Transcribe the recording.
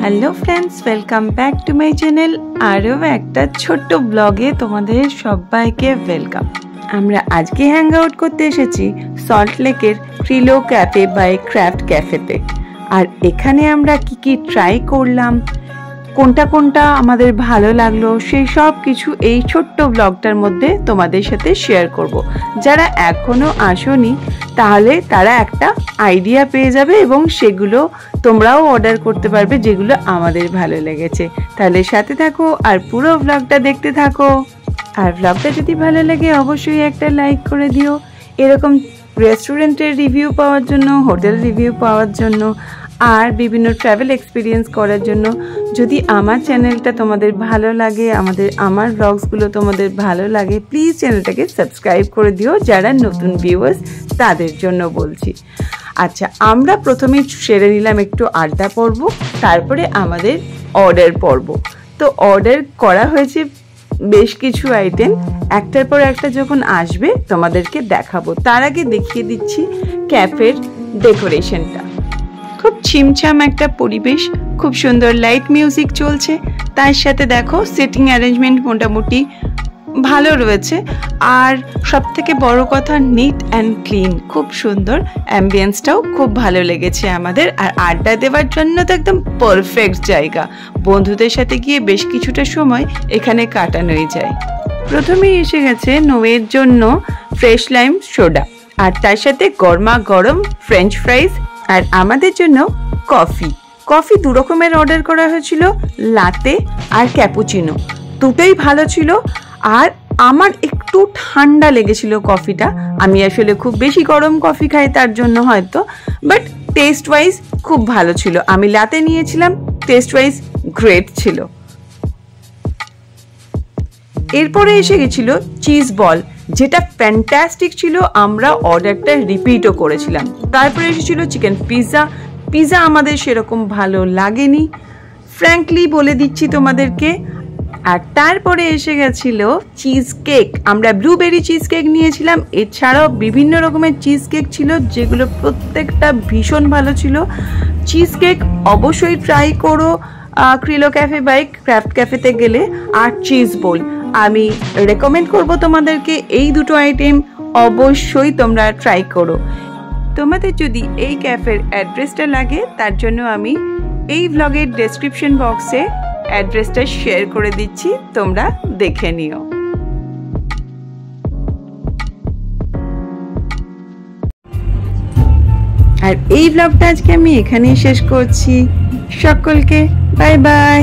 Hello friends, welcome back to my channel. আরও একটা ছোট্ট ব্লগে তোমাদের সবাইকে ওয়েলকাম। আমরা আজকে হ্যাং আউট করতে এসেছি সল্ট লেকের ক্রিলো ক্যাফে বাই ক্রাফট ক্যাফেতে। আর এখানে আমরা কি ট্রাই করলাম, কোনটা আমাদের ভালো লাগলো, সেই সব কিছু এই ছোট্ট ব্লগটার মধ্যে তোমাদের সাথে শেয়ার করব। যারা এখনো আসোনি তাহলে তারা একটা আইডিয়া পেয়ে যাবে এবং সেগুলো তোমরাও অর্ডার করতে পারবে যেগুলো আমাদের ভালো লেগেছে। তাহলে সাথে থাকো আর পুরো ব্লগটা দেখতে থাকো। আর ব্লগটা যদি ভালো লাগে অবশ্যই একটা লাইক করে দিও। এরকম রেস্টুরেন্টের রিভিউ পাওয়ার জন্য, হোটেল রিভিউ পাওয়ার জন্য আর বিভিন্ন ট্রাভেল এক্সপিরিয়েন্স করার জন্য যদি আমার চ্যানেলটা তোমাদের ভালো লাগে, আমার ব্লগসগুলো তোমাদের ভালো লাগে, প্লিজ চ্যানেলটাকে সাবস্ক্রাইব করে দিও। যারা নতুন ভিউয়ার্স তাদের জন্য বলছি। আচ্ছা, আমরা প্রথমে সেরে নিলাম একটু আড্ডা পর্ব, তারপরে আমাদের অর্ডার পর্ব। তো অর্ডার করা হয়েছে বেশ কিছু আইটেম, একটার পর একটা যখন আসবে তোমাদেরকে দেখাবো। তার আগে দেখিয়ে দিচ্ছি ক্যাফের ডেকোরেশনটা। খুব ছিমছাম একটা পরিবেশ, খুব সুন্দর লাইট মিউজিক চলছে, তার সাথে দেখো সিটিং অ্যারেঞ্জমেন্ট মোটামুটি ভালো রয়েছে। আর সব থেকে বড় কথা নিট অ্যান্ড ক্লিন, খুব সুন্দর। অ্যাম্বিয়েন্সটাও খুব ভালো লেগেছে আমাদের। আর আড্ডা দেওয়ার জন্য তো একদম পারফেক্ট জায়গা। বন্ধুদের সাথে গিয়ে বেশ কিছুটা সময় এখানে কাটানোই যায়। প্রথমেই এসে গেছে নোয়ের জন্য ফ্রেশ লাইম সোডা, আর তার সাথে গরমা গরম ফ্রেঞ্চ ফ্রাইজ, আর আমাদের জন্য কফি দু রকমের অর্ডার করা হয়েছিল, লাতে আর ক্যাপুচিনো। দুটোই ভালো ছিল। আর আমার একটু ঠান্ডা লেগেছিল কফিটা, আমি আসলে খুব বেশি গরম কফি খাই তার জন্য হয়তো, বাট টেস্ট ওয়াইজ খুব ভালো ছিল। আমি লাতে নিয়েছিলাম, টেস্ট ওয়াইজ গ্রেট ছিল। এরপরে এসে গেছিল চিজ বল, যেটা ফ্যান্টাস্টিক ছিল। আমরা অর্ডারটা রিপিটও করেছিলাম। তারপরে এসেছিল চিকেন পিৎজা আমাদের সেরকম ভালো লাগেনি, ফ্র্যাঙ্কলি বলে দিচ্ছি তোমাদেরকে। আর তারপরে এসে গেছিল চিজ কেক। আমরা ব্লুবেরি চিজ কেক নিয়েছিলাম, এছাড়াও বিভিন্ন রকমের চিজ কেক ছিল যেগুলো প্রত্যেকটা ভীষণ ভালো ছিল। চিজ কেক অবশ্যই ট্রাই করো ক্রিলো ক্যাফে বাই ক্রাফট ক্যাফেতে গেলে। আর চিজ বোল আমি রেকমেন্ড করব তোমাদেরকে, এই দুটো আইটেম অবশ্যই তোমরা ট্রাই করো। তোমাদের যদি এই ক্যাফের অ্যাড্রেসটা লাগে তার জন্য আমি এই ব্লগের ডেসক্রিপশন বক্সে অ্যাড্রেসটা শেয়ার করে দিচ্ছি, তোমরা দেখে নিও। আর এই ব্লগটা আজকে আমি এখানেই শেষ করছি। সকলকে বাই বাই।